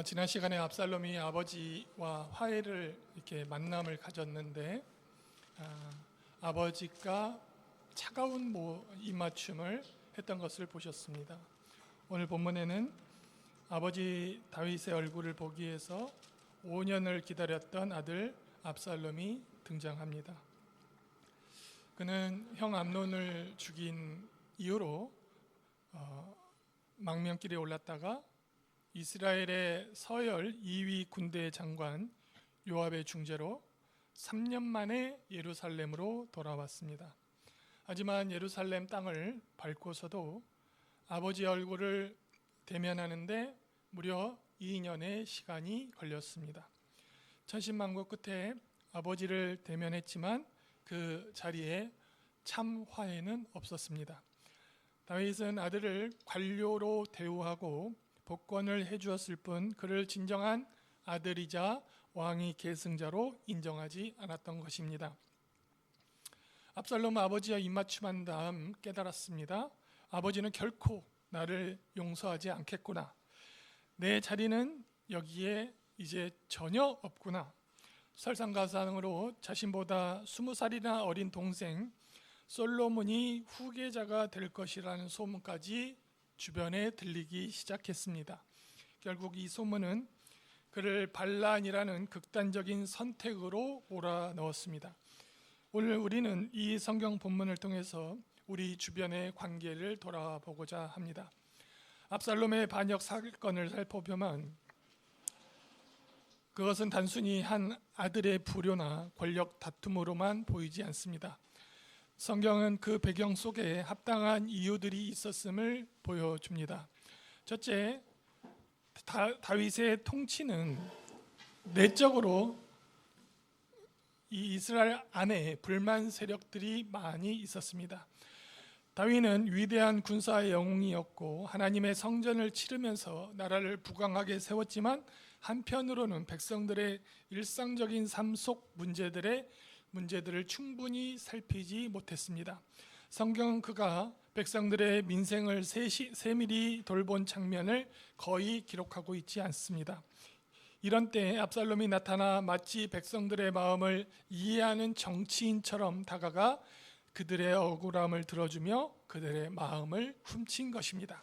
지난 시간에 압살롬이 아버지와 화해를 이렇게 만남을 가졌는데 아버지가 차가운 입맞춤을 했던 것을 보셨습니다. 오늘 본문에는 아버지 다윗의 얼굴을 보기 위해서 5년을 기다렸던 아들 압살롬이 등장합니다. 그는 형 암논을 죽인 이후로 망명길에 올랐다가 이스라엘의 서열 2위 군대 장관 요압의 중재로 3년 만에 예루살렘으로 돌아왔습니다. 하지만 예루살렘 땅을 밟고서도 아버지 얼굴을 대면하는데 무려 2년의 시간이 걸렸습니다. 천신만고 끝에 아버지를 대면했지만 그 자리에 참 화해는 없었습니다. 다윗은 아들을 관료로 대우하고 복권을 해주었을 뿐 그를 진정한 아들이자 왕위 계승자로 인정하지 않았던 것입니다. 압살롬 아버지와 입맞춤한 다음 깨달았습니다. 아버지는 결코 나를 용서하지 않겠구나. 내 자리는 여기에 이제 전혀 없구나. 설상가상으로 자신보다 20살이나 어린 동생 솔로몬이 후계자가 될 것이라는 소문까지 주변에 들리기 시작했습니다. 결국 이 소문은 그를 반란이라는 극단적인 선택으로 몰아넣었습니다. 오늘 우리는 이 성경 본문을 통해서 우리 주변의 관계를 돌아보고자 합니다. 압살롬의 반역 사건을 살펴보면 그것은 단순히 한 아들의 불효나 권력 다툼으로만 보이지 않습니다. 성경은 그 배경 속에 합당한 이유들이 있었음을 보여줍니다. 첫째, 다윗의 통치는 내적으로 이 이스라엘 안에 불만 세력들이 많이 있었습니다. 다윗은 위대한 군사의 영웅이었고 하나님의 성전을 치르면서 나라를 부강하게 세웠지만 한편으로는 백성들의 일상적인 삶 속 문제들을 충분히 살피지 못했습니다. 성경은 그가 백성들의 민생을 세밀히 돌본 장면을 거의 기록하고 있지 않습니다. 이런 때 압살롬이 나타나 마치 백성들의 마음을 이해하는 정치인처럼 다가가 그들의 억울함을 들어주며 그들의 마음을 훔친 것입니다.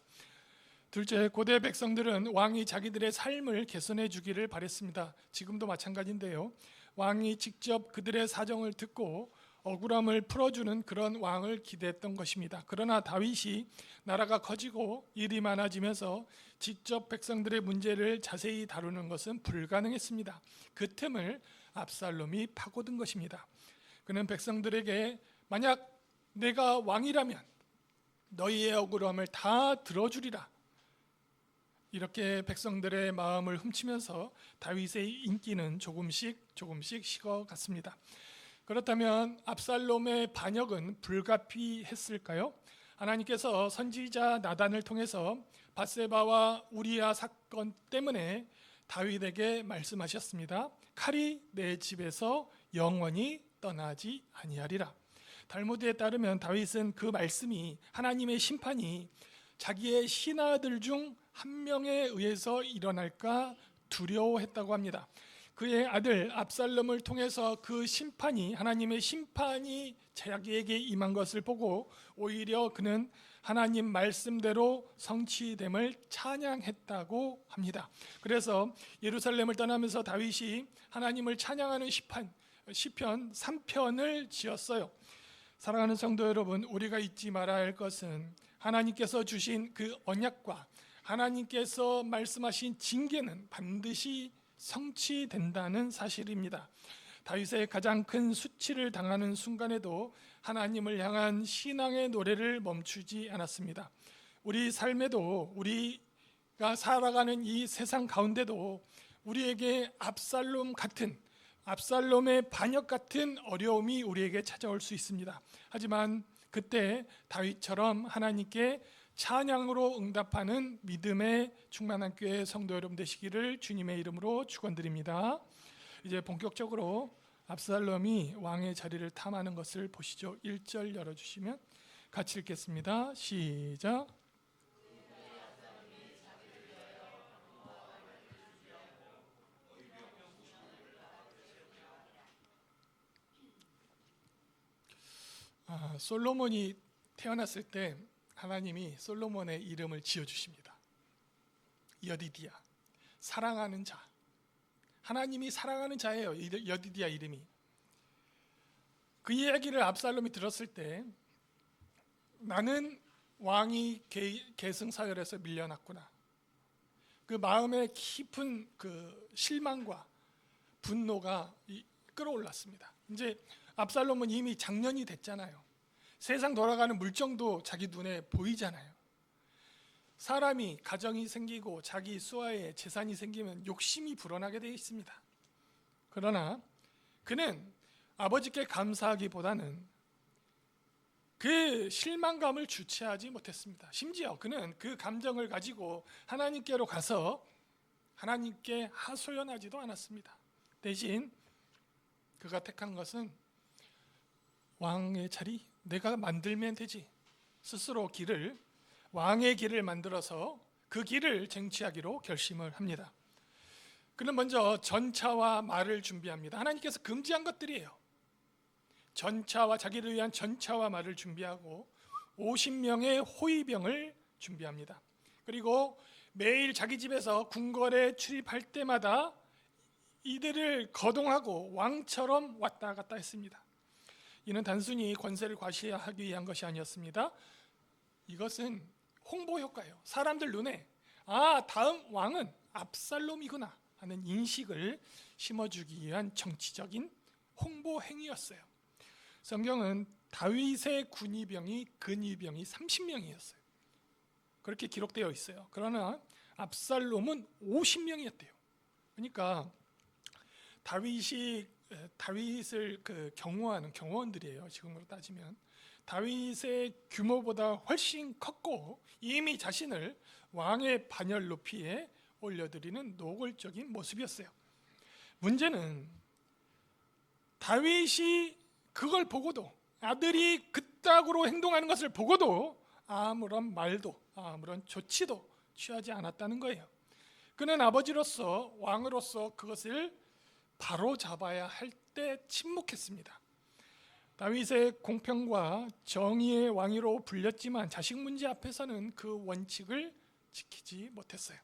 둘째, 고대 백성들은 왕이 자기들의 삶을 개선해 주기를 바랬습니다. 지금도 마찬가지인데요. 왕이 직접 그들의 사정을 듣고 억울함을 풀어주는 그런 왕을 기대했던 것입니다. 그러나 다윗이 나라가 커지고 일이 많아지면서 직접 백성들의 문제를 자세히 다루는 것은 불가능했습니다. 그 틈을 압살롬이 파고든 것입니다. 그는 백성들에게 만약 내가 왕이라면 너희의 억울함을 다 들어주리라. 이렇게 백성들의 마음을 훔치면서 다윗의 인기는 조금씩 식어갔습니다. 그렇다면 압살롬의 반역은 불가피했을까요? 하나님께서 선지자 나단을 통해서 밧세바와 우리아 사건 때문에 다윗에게 말씀하셨습니다. 칼이 내 집에서 영원히 떠나지 아니하리라. 달무드에 따르면 다윗은 그 말씀이 하나님의 심판이 자기의 신하들 중 한 명에 의해서 일어날까 두려워했다고 합니다. 그의 아들 압살롬을 통해서 그 심판이 하나님의 심판이 자기에게 임한 것을 보고 오히려 그는 하나님 말씀대로 성취됨을 찬양했다고 합니다. 그래서 예루살렘을 떠나면서 다윗이 하나님을 찬양하는 시편 3편을 지었어요. 사랑하는 성도 여러분, 우리가 잊지 말아야 할 것은 하나님께서 주신 그 언약과 하나님께서 말씀하신 징계는 반드시 성취된다는 사실입니다. 다윗의 가장 큰 수치를 당하는 순간에도 하나님을 향한 신앙의 노래를 멈추지 않았습니다. 우리 삶에도 우리가 살아가는 이 세상 가운데도 우리에게 압살롬의 반역 같은 어려움이 우리에게 찾아올 수 있습니다. 하지만 그때 다윗처럼 하나님께 찬양으로 응답하는 믿음의 충만한 교회 성도 여러분 되시기를 주님의 이름으로 축원드립니다. 이제 본격적으로 압살롬이 왕의 자리를 탐하는 것을 보시죠. 1절 열어주시면 같이 읽겠습니다. 시작. 솔로몬이 태어났을 때 하나님이 솔로몬의 이름을 지어주십니다. 여디디야, 사랑하는 자. 하나님이 사랑하는 자예요, 여디디야 이름이. 그 이야기를 압살롬이 들었을 때 나는 왕이 계승사열에서 밀려났구나. 그 마음의 깊은 그 실망과 분노가 끌어올랐습니다. 이제 압살롬은 이미 장년이 됐잖아요. 세상 돌아가는 물정도 자기 눈에 보이잖아요. 사람이 가정이 생기고 자기 수하에 재산이 생기면 욕심이 불어나게 되어 있습니다. 그러나 그는 아버지께 감사하기보다는 그 실망감을 주체하지 못했습니다. 심지어 그는 그 감정을 가지고 하나님께로 가서 하나님께 하소연하지도 않았습니다. 대신 그가 택한 것은 왕의 자리 내가 만들면 되지. 스스로 왕의 길을 만들어서 그 길을 쟁취하기로 결심을 합니다. 그는 먼저 전차와 말을 준비합니다. 하나님께서 금지한 것들이에요. 자기를 위한 전차와 말을 준비하고 50명의 호위병을 준비합니다. 그리고 매일 자기 집에서 궁궐에 출입할 때마다 이들을 거동하고 왕처럼 왔다 갔다 했습니다. 이는 단순히 권세를 과시하기 위한 것이 아니었습니다. 이것은 홍보 효과예요. 사람들 눈에 다음 왕은 압살롬이구나 하는 인식을 심어주기 위한 정치적인 홍보 행위였어요. 성경은 다윗의 근위병이 30명이었어요. 그렇게 기록되어 있어요. 그러나 압살롬은 50명이었대요. 그러니까 다윗을 경호하는 경호원들이에요. 지금으로 따지면 다윗의 규모보다 훨씬 컸고 이미 자신을 왕의 반열 높이에 올려드리는 노골적인 모습이었어요. 문제는 다윗이 그걸 보고도 아들이 그따구로 행동하는 것을 보고도 아무런 말도 아무런 조치도 취하지 않았다는 거예요. 그는 아버지로서 왕으로서 그것을 바로 잡아야 할 때 침묵했습니다. 다윗의 공평과 정의의 왕으로 불렸지만 자식 문제 앞에서는 그 원칙을 지키지 못했어요.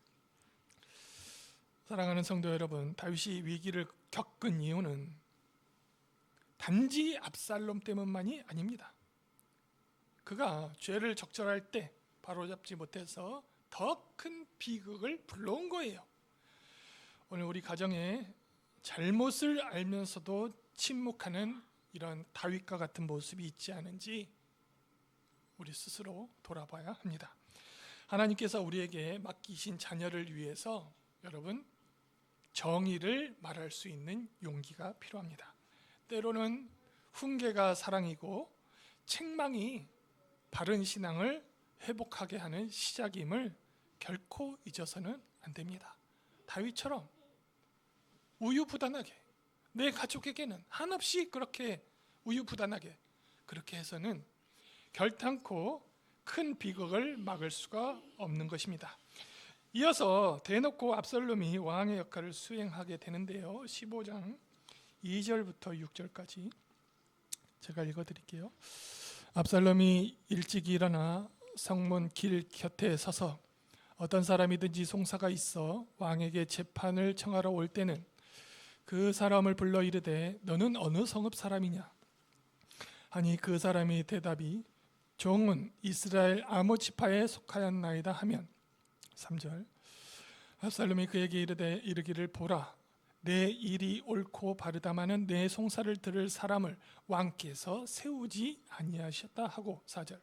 사랑하는 성도 여러분, 다윗이 위기를 겪은 이유는 단지 압살롬 때문만이 아닙니다. 그가 죄를 적절할 때 바로잡지 못해서 더 큰 비극을 불러온 거예요. 오늘 우리 가정에 잘못을 알면서도 침묵하는 이런 다윗과 같은 모습이 있지 않은지 우리 스스로 돌아봐야 합니다. 하나님께서 우리에게 맡기신 자녀를 위해서 여러분 정의를 말할 수 있는 용기가 필요합니다. 때로는 훈계가 사랑이고 책망이 바른 신앙을 회복하게 하는 시작임을 결코 잊어서는 안 됩니다. 다윗처럼 우유부단하게 내 가족에게는 한없이 그렇게 우유부단하게 그렇게 해서는 결탄코 큰 비극을 막을 수가 없는 것입니다. 이어서 대놓고 압살롬이 왕의 역할을 수행하게 되는데요. 15장 2절부터 6절까지 제가 읽어드릴게요. 압살롬이 일찍 일어나 성문 길 곁에 서서 어떤 사람이든지 송사가 있어 왕에게 재판을 청하러 올 때는 그 사람을 불러 이르되 너는 어느 성읍 사람이냐 하니 그 사람이 대답이 종은 이스라엘 아모 지파에 속하였나이다 하면 3절 압살롬이 그에게 이르기를 보라 내 일이 옳고 바르다마는 내 송사를 들을 사람을 왕께서 세우지 아니하셨다 하고 4절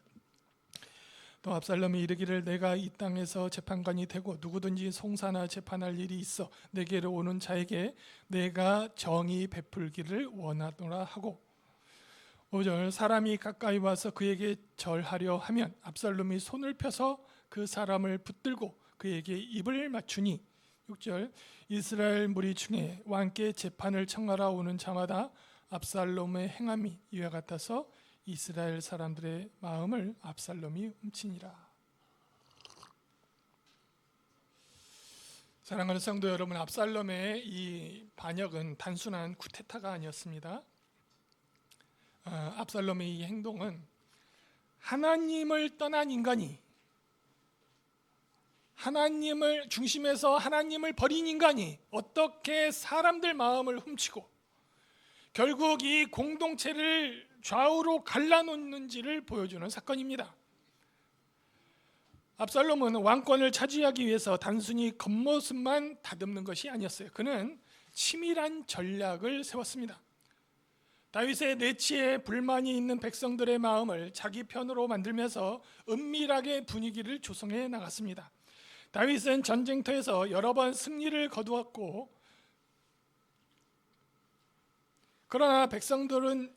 또 압살롬이 이르기를 내가 이 땅에서 재판관이 되고 누구든지 송사나 재판할 일이 있어 내게로 오는 자에게 내가 정의 베풀기를 원하노라 하고 5절 사람이 가까이 와서 그에게 절하려 하면 압살롬이 손을 펴서 그 사람을 붙들고 그에게 입을 맞추니 6절 이스라엘 무리 중에 왕께 재판을 청하러 오는 자마다 압살롬의 행함이 이와 같아서 이스라엘 사람들의 마음을 압살롬이 훔치니라. 사랑하는 성도 여러분, 압살롬의 이 반역은 단순한 쿠데타가 아니었습니다. 압살롬의 이 행동은 하나님을 떠난 인간이, 하나님을 중심에서 하나님을 버린 인간이 어떻게 사람들 마음을 훔치고 결국 이 공동체를 좌우로 갈라놓는지를 보여주는 사건입니다. 압살롬은 왕권을 차지하기 위해서 단순히 겉모습만 다듬는 것이 아니었어요. 그는 치밀한 전략을 세웠습니다. 다윗의 내치에 불만이 있는 백성들의 마음을 자기 편으로 만들면서 은밀하게 분위기를 조성해 나갔습니다. 다윗은 전쟁터에서 여러 번 승리를 거두었고, 그러나 백성들은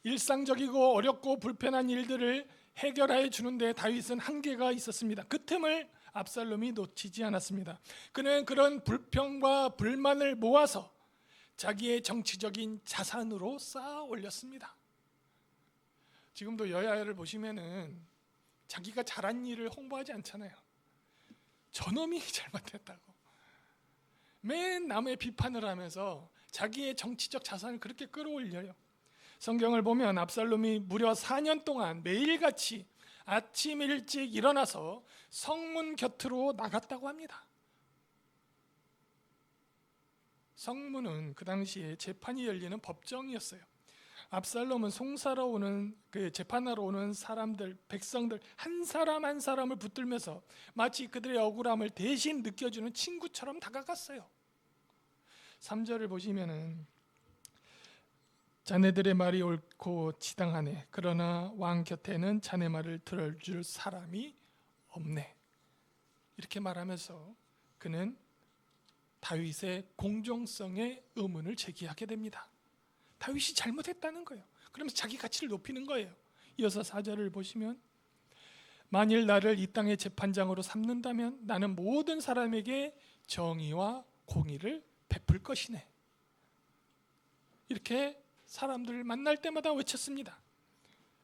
일상적이고 어렵고 불편한 일들을 해결해 주는데 다윗은 한계가 있었습니다. 그 틈을 압살롬이 놓치지 않았습니다. 그는 그런 불평과 불만을 모아서 자기의 정치적인 자산으로 쌓아 올렸습니다. 지금도 여야를 보시면은 자기가 잘한 일을 홍보하지 않잖아요. 저놈이 잘못했다고 맨 남의 비판을 하면서 자기의 정치적 자산을 그렇게 끌어올려요. 성경을 보면 압살롬이 무려 4년 동안 매일같이 아침 일찍 일어나서 성문 곁으로 나갔다고 합니다. 성문은 그 당시에 재판이 열리는 법정이었어요. 압살롬은 송사로 오는 재판하러 오는 사람들, 백성들 한 사람 한 사람을 붙들면서 마치 그들의 억울함을 대신 느껴주는 친구처럼 다가갔어요. 3절을 보시면은 자네들의 말이 옳고 지당하네. 그러나 왕 곁에는 자네 말을 들어줄 사람이 없네. 이렇게 말하면서 그는 다윗의 공정성의 의문을 제기하게 됩니다. 다윗이 잘못했다는 거예요. 그러면서 자기 가치를 높이는 거예요. 이어서 4절을 보시면 만일 나를 이 땅의 재판장으로 삼는다면 나는 모든 사람에게 정의와 공의를 베풀 것이네. 이렇게 사람들을 만날 때마다 외쳤습니다.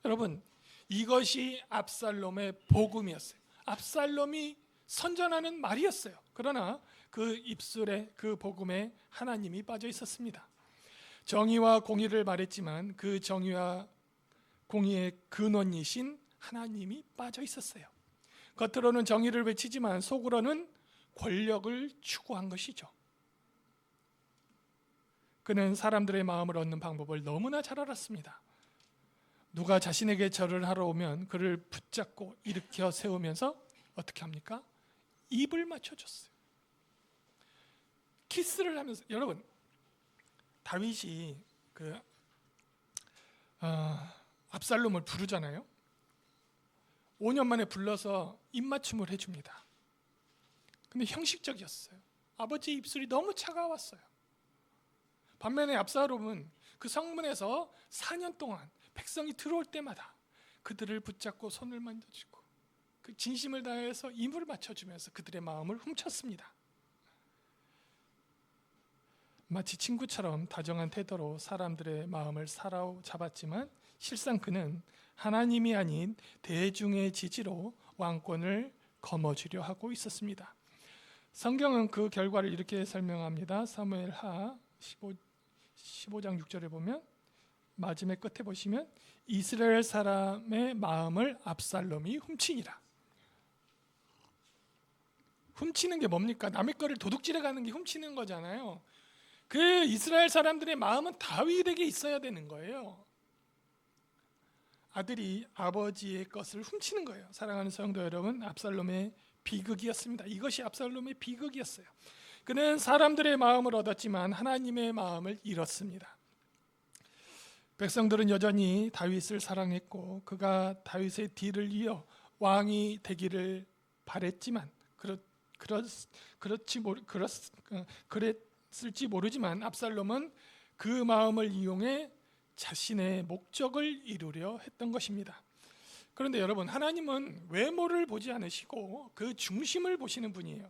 여러분, 이것이 압살롬의 복음이었어요. 압살롬이 선전하는 말이었어요. 그러나 그 입술에, 그 복음에 하나님이 빠져 있었습니다. 정의와 공의를 말했지만 그 정의와 공의의 근원이신 하나님이 빠져 있었어요. 겉으로는 정의를 외치지만 속으로는 권력을 추구한 것이죠. 그는 사람들의 마음을 얻는 방법을 너무나 잘 알았습니다. 누가 자신에게 절을 하러 오면 그를 붙잡고 일으켜 세우면서 어떻게 합니까? 입을 맞춰줬어요. 키스를 하면서. 여러분, 다윗이 압살롬을 부르잖아요. 5년 만에 불러서 입맞춤을 해줍니다. 근데 형식적이었어요. 아버지 입술이 너무 차가웠어요. 반면에 압살롬은 그 성문에서 4년 동안 백성이 들어올 때마다 그들을 붙잡고 손을 만져주고 그 진심을 다해서 입을 맞춰주면서 그들의 마음을 훔쳤습니다. 마치 친구처럼 다정한 태도로 사람들의 마음을 사로잡았지만 실상 그는 하나님이 아닌 대중의 지지로 왕권을 거머쥐려 하고 있었습니다. 성경은 그 결과를 이렇게 설명합니다. 사무엘하 15장 6절에 보면 마지막 끝에 보시면 이스라엘 사람의 마음을 압살롬이 훔치니라. 훔치는 게 뭡니까? 남의 거를 도둑질해 가는 게 훔치는 거잖아요. 그 이스라엘 사람들의 마음은 다윗에게 있어야 되는 거예요. 아들이 아버지의 것을 훔치는 거예요. 사랑하는 성도 여러분, 압살롬의 비극이었습니다. 이것이 압살롬의 비극이었어요. 그는 사람들의 마음을 얻었지만 하나님의 마음을 잃었습니다. 백성들은 여전히 다윗을 사랑했고 그가 다윗의 뒤를 이어 왕이 되기를 바랬지만 그랬을지 모르지만 압살롬은 그 마음을 이용해 자신의 목적을 이루려 했던 것입니다. 그런데 여러분, 하나님은 외모를 보지 않으시고 그 중심을 보시는 분이에요.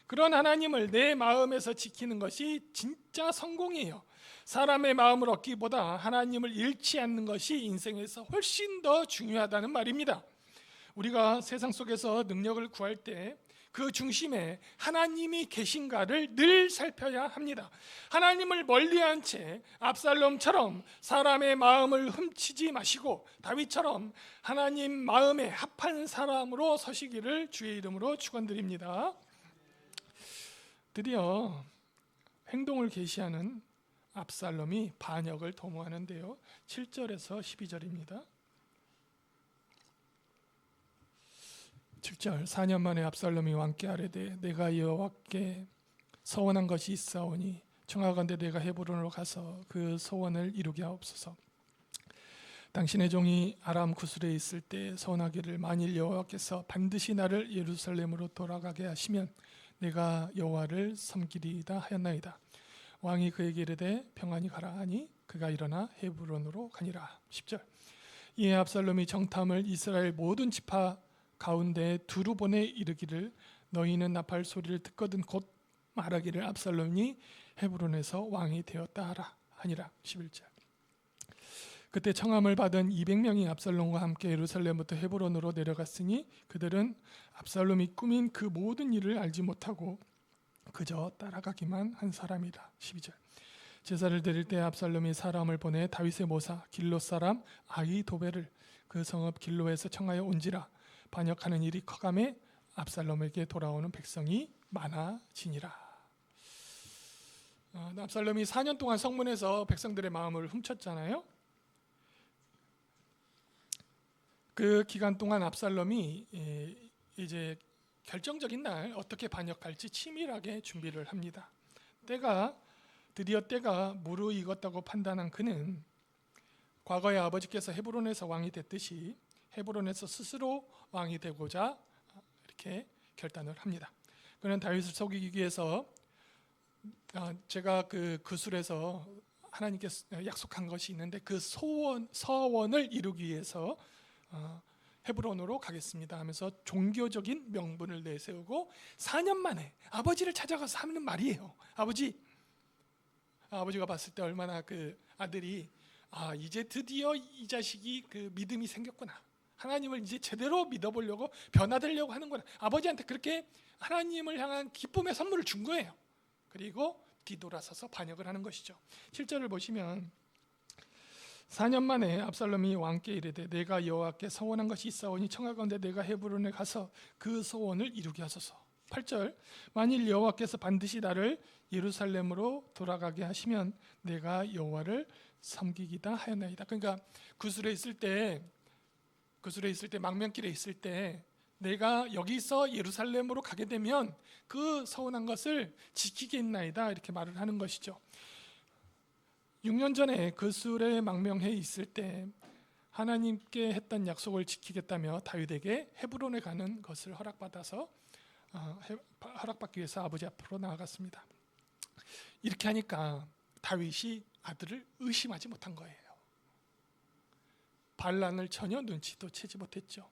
그런 하나님을 내 마음에서 지키는 것이 진짜 성공이에요. 사람의 마음을 얻기보다 하나님을 잃지 않는 것이 인생에서 훨씬 더 중요하다는 말입니다. 우리가 세상 속에서 능력을 구할 때 그 중심에 하나님이 계신가를 늘 살펴야 합니다. 하나님을 멀리한 채 압살롬처럼 사람의 마음을 훔치지 마시고 다윗처럼 하나님 마음에 합한 사람으로 서시기를 주의 이름으로 축원드립니다. 드디어 행동을 계시하는 압살롬이 반역을 도모하는데요. 7절에서 12절입니다. 7절 4년 만에 압살롬이 왕께 아뢰되 내가 여호와께 서원한 것이 있사오니 청하건대 내가 헤브론으로 가서 그 소원을 이루게 하옵소서. 당신의 종이 아람 구술에 있을 때 서원하기를 만일 여호와께서 반드시 나를 예루살렘으로 돌아가게 하시면 내가 여호와를 섬기리이다 하였나이다. 왕이 그에게 이르되 평안히 가라 하니 그가 일어나 헤브론으로 가니라. 10절 이에 압살롬이 정탐을 이스라엘 모든 지파 가운데 두루 보내 이르기를 너희는 나팔 소리를 듣거든 곧 말하기를 압살롬이 헤브론에서 왕이 되었다 하라 하니라. 11절 그때 청함을 받은 200명이 압살롬과 함께 예루살렘부터 헤브론으로 내려갔으니 그들은 압살롬이 꾸민 그 모든 일을 알지 못하고 그저 따라가기만 한 사람이다. 12절 제사를 드릴 때 압살롬이 사람을 보내 다윗의 모사 길로 사람 아히도벨을 그 성읍 길로에서 청하여 온지라 반역하는 일이 커감에 압살롬에게 돌아오는 백성이 많아지니라. 압살롬이 4년 동안 성문에서 백성들의 마음을 훔쳤잖아요. 그 기간 동안 압살롬이 이제 결정적인 날 어떻게 반역할지 치밀하게 준비를 합니다. 드디어 때가 무르익었다고 판단한 그는 과거에 아버지께서 헤브론에서 왕이 됐듯이 헤브론에서 스스로 왕이 되고자 이렇게 결단을 합니다. 그는 다윗을 속이기 위해서 제가 그 구술에서 하나님께 약속한 것이 있는데 그 서원을 이루기 위해서 헤브론으로 가겠습니다 하면서 종교적인 명분을 내세우고 4년 만에 아버지를 찾아가서 하는 말이에요. 아버지가 봤을 때 얼마나 그 아들이 이제 드디어 이 자식이 그 믿음이 생겼구나. 하나님을 이제 제대로 믿어보려고 변화되려고 하는구나. 아버지한테 그렇게 하나님을 향한 기쁨의 선물을 준 거예요. 그리고 뒤돌아서서 반역을 하는 것이죠. 7절을 보시면 4년 만에 압살롬이 왕께 이르되 내가 여호와께 서원한 것이 있사오니 청하건대 내가 헤브론에 가서 그 소원을 이루게 하소서. 8절 만일 여호와께서 반드시 나를 예루살렘으로 돌아가게 하시면 내가 여호와를 섬기기다 하였나이다. 그러니까 구술에 있을 때 망명길에 있을 때 내가 여기서 예루살렘으로 가게 되면 그 서원한 것을 지키겠나이다 이렇게 말을 하는 것이죠. 6년 전에 그술에 망명해 있을 때 하나님께 했던 약속을 지키겠다며 다윗에게 헤브론에 가는 것을 허락받기 위해서 아버지 앞으로 나아갔습니다. 이렇게 하니까 다윗이 아들을 의심하지 못한 거예요. 반란을 전혀 눈치도 채지 못했죠.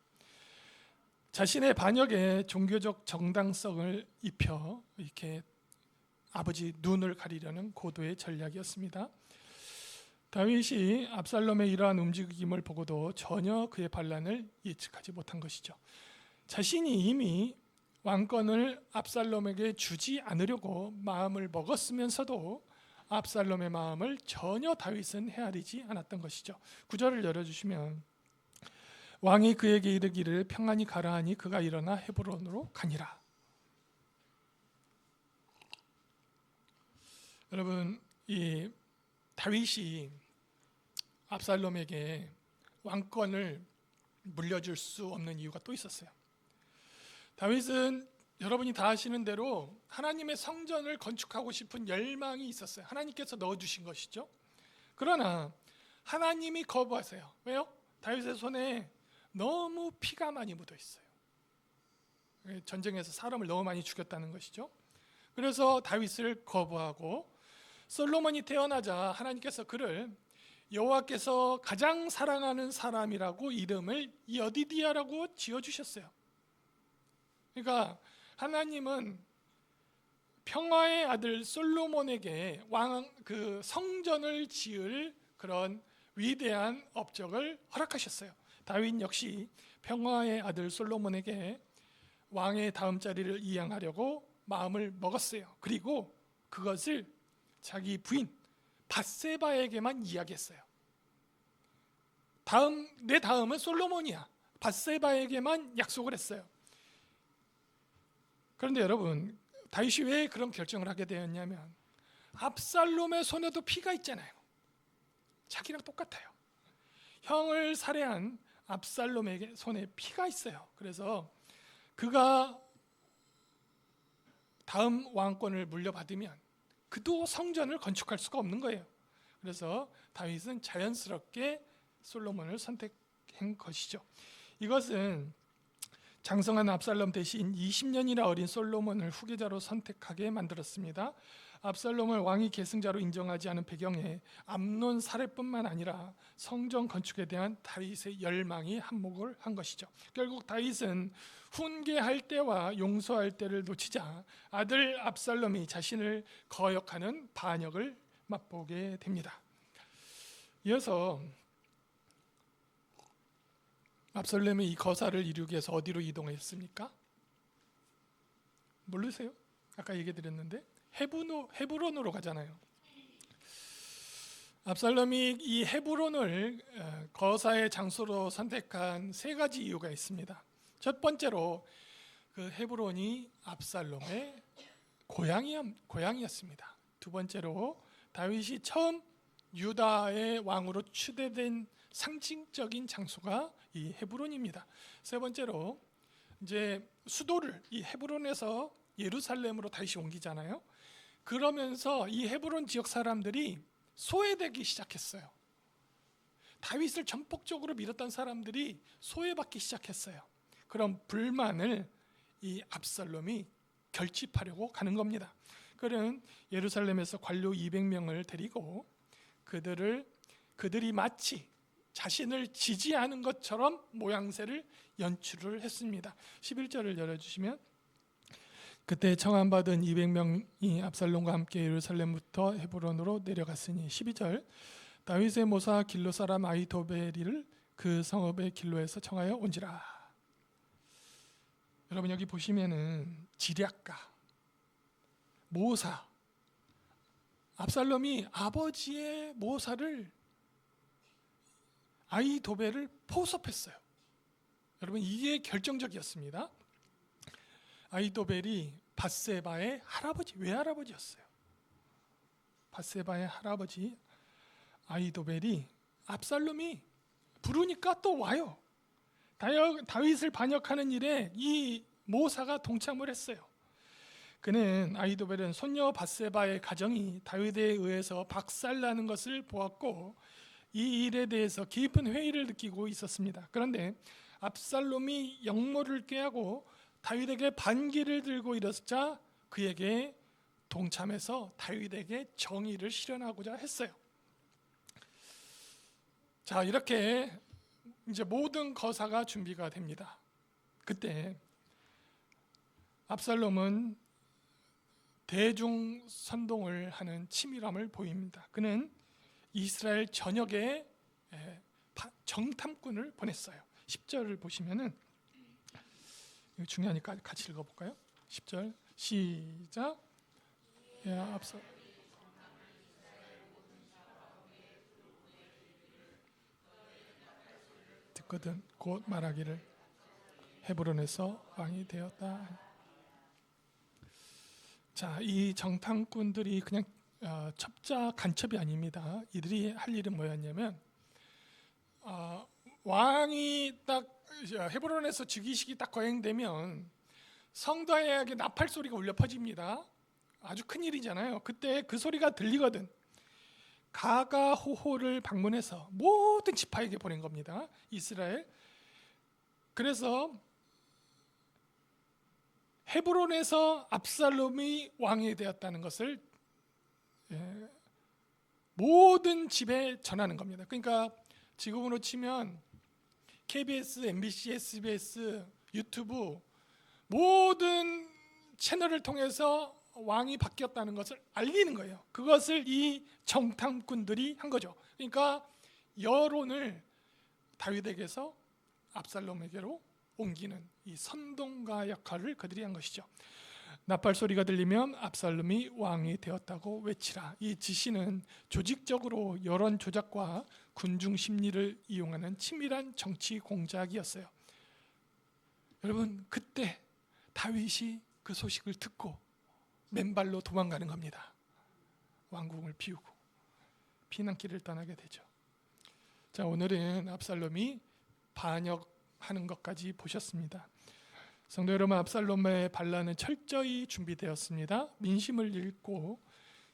자신의 반역에 종교적 정당성을 입혀 이렇게 아버지 눈을 가리려는 고도의 전략이었습니다. 다윗이 압살롬의 이러한 움직임을 보고도 전혀 그의 반란을 예측하지 못한 것이죠. 자신이 이미 왕권을 압살롬에게 주지 않으려고 마음을 먹었으면서도 압살롬의 마음을 전혀 다윗은 헤아리지 않았던 것이죠. 9절을 열어주시면 왕이 그에게 이르기를 평안히 가라 하니 그가 일어나 헤브론으로 가니라. 여러분, 이 다윗이 압살롬에게 왕권을 물려줄 수 없는 이유가 또 있었어요. 다윗은 여러분이 다 아시는 대로 하나님의 성전을 건축하고 싶은 열망이 있었어요. 하나님께서 넣어주신 것이죠. 그러나 하나님이 거부하세요. 왜요? 다윗의 손에 너무 피가 많이 묻어 있어요. 전쟁에서 사람을 너무 많이 죽였다는 것이죠. 그래서 다윗을 거부하고 솔로몬이 태어나자 하나님께서 그를 여호와께서 가장 사랑하는 사람이라고 이름을 여디디야라고 지어주셨어요. 그러니까 하나님은 평화의 아들 솔로몬에게 그 성전을 지을 그런 위대한 업적을 허락하셨어요. 다윗 역시 평화의 아들 솔로몬에게 왕의 다음 자리를 이양하려고 마음을 먹었어요. 그리고 그것을 자기 부인 밧세바에게만 이야기했어요. 내 다음은 솔로몬이야. 밧세바에게만 약속을 했어요. 그런데 여러분, 다윗이 왜 그런 결정을 하게 되었냐면 압살롬의 손에도 피가 있잖아요. 자기랑 똑같아요. 형을 살해한 압살롬에게 손에 피가 있어요. 그래서 그가 다음 왕권을 물려받으면 그도 성전을 건축할 수가 없는 거예요. 그래서 다윗은 자연스럽게 솔로몬을 선택한 것이죠. 이것은 장성한 압살롬 대신 20년이나 어린 솔로몬을 후계자로 선택하게 만들었습니다. 압살롬을 왕위 계승자로 인정하지 않은 배경에 암논 살해뿐만 아니라 성전 건축에 대한 다윗의 열망이 한몫을 한 것이죠. 결국 다윗은 훈계할 때와 용서할 때를 놓치자 아들 압살롬이 자신을 거역하는 반역을 맛보게 됩니다. 이어서 압살롬이 이 거사를 이루기 위해서 어디로 이동했습니까? 모르세요? 아까 얘기 드렸는데 헤브론으로 가잖아요. 압살롬이 이 헤브론을 거사의 장소로 선택한 세 가지 이유가 있습니다. 첫 번째로 그 헤브론이 압살롬의 고향이었습니다. 두 번째로 다윗이 처음 유다의 왕으로 추대된 상징적인 장소가 이 헤브론입니다. 세 번째로 이제 수도를 이 헤브론에서 예루살렘으로 다시 옮기잖아요. 그러면서 이 헤브론 지역 사람들이 소외되기 시작했어요. 다윗을 전폭적으로 밀었던 사람들이 소외받기 시작했어요. 그런 불만을 이 압살롬이 결집하려고 가는 겁니다. 그는 예루살렘에서 관료 200명을 데리고 그들이 마치 자신을 지지하는 것처럼 모양새를 연출을 했습니다. 11절을 열어주시면 그때 청함받은 200명이 압살롬과 함께 예루살렘부터 헤브론으로 내려갔으니 12절 다윗의 모사 길로 사람 아히도벨을 그 성읍의 길로에서 청하여 온지라. 여러분 여기 보시면은 지략가, 모사, 압살롬이 아버지의 모사를 아히도벨을 포섭했어요. 여러분 이게 결정적이었습니다. 아히도벨이 밧세바의 할아버지, 외할아버지였어요. 밧세바의 할아버지 아히도벨이 압살롬이 부르니까 또 와요. 다윗을 반역하는 일에 이 모사가 동참을 했어요. 아히도벨은 손녀 밧세바의 가정이 다윗에 의해서 박살나는 것을 보았고 이 일에 대해서 깊은 회의를 느끼고 있었습니다. 그런데 압살롬이 역모를 꾀하고 다윗에게 반기를 들고 일어서자 그에게 동참해서 다윗에게 정의를 실현하고자 했어요. 자, 이렇게 이제 모든 거사가 준비가 됩니다. 그때 압살롬은 대중 선동을 하는 치밀함을 보입니다. 그는 이스라엘 전역에 정탐꾼을 보냈어요. 10절을 보시면은 중요하니까 같이 읽어볼까요? 10절 시작. 듣거든 곧 말하기를 헤브론에서 왕이 되었다. 자, 이 정탐꾼들이 그냥 첩자 간첩이 아닙니다. 이들이 할 일은 뭐였냐면 왕이 딱 헤브론에서 즉위식이 딱 거행되면 성도에게 나팔 소리가 울려 퍼집니다. 아주 큰 일이잖아요. 그때 그 소리가 들리거든. 가가호호를 방문해서 모든 지파에게 보낸 겁니다. 이스라엘. 그래서 헤브론에서 압살롬이 왕이 되었다는 것을 모든 집에 전하는 겁니다. 그러니까 지금으로 치면 KBS, MBC, SBS, 유튜브 모든 채널을 통해서 왕이 바뀌었다는 것을 알리는 거예요. 그것을 이 정탐꾼들이 한 거죠. 그러니까 여론을 다윗에게서 압살롬에게로 옮기는 이 선동가 역할을 그들이 한 것이죠. 나팔 소리가 들리면 압살롬이 왕이 되었다고 외치라. 이 지시는 조직적으로 여론 조작과 군중 심리를 이용하는 치밀한 정치 공작이었어요. 여러분, 그때 다윗이 그 소식을 듣고 맨발로 도망가는 겁니다. 왕궁을 비우고 피난길을 떠나게 되죠. 자, 오늘은 압살롬이 반역하는 것까지 보셨습니다. 성도 여러분, 압살롬의 반란은 철저히 준비되었습니다. 민심을 읽고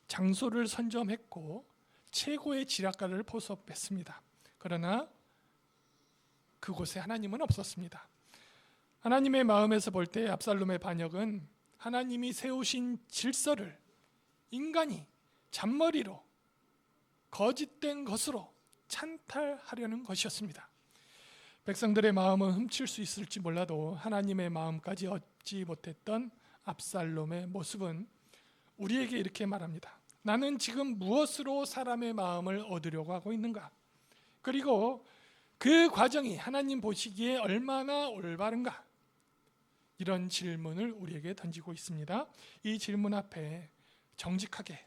장소를 선점했고 최고의 지략가를 포섭했습니다. 그러나 그곳에 하나님은 없었습니다. 하나님의 마음에서 볼 때 압살롬의 반역은 하나님이 세우신 질서를 인간이 잔머리로 거짓된 것으로 찬탈하려는 것이었습니다. 백성들의 마음은 훔칠 수 있을지 몰라도 하나님의 마음까지 얻지 못했던 압살롬의 모습은 우리에게 이렇게 말합니다. 나는 지금 무엇으로 사람의 마음을 얻으려고 하고 있는가? 그리고 그 과정이 하나님 보시기에 얼마나 올바른가? 이런 질문을 우리에게 던지고 있습니다. 이 질문 앞에 정직하게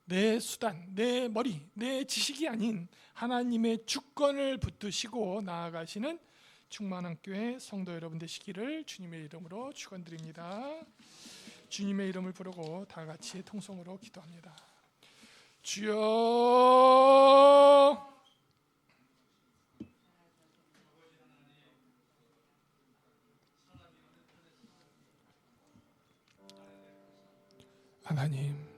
내 수단, 내 머리, 내 지식이 아닌 하나님의 주권을 붙드시고 나아가시는 충만한 교회 성도 여러분 되시기를 주님의 이름으로 축원드립니다. 주님의 이름을 부르고 다 같이 통성으로 기도합니다. 주여, 하나님,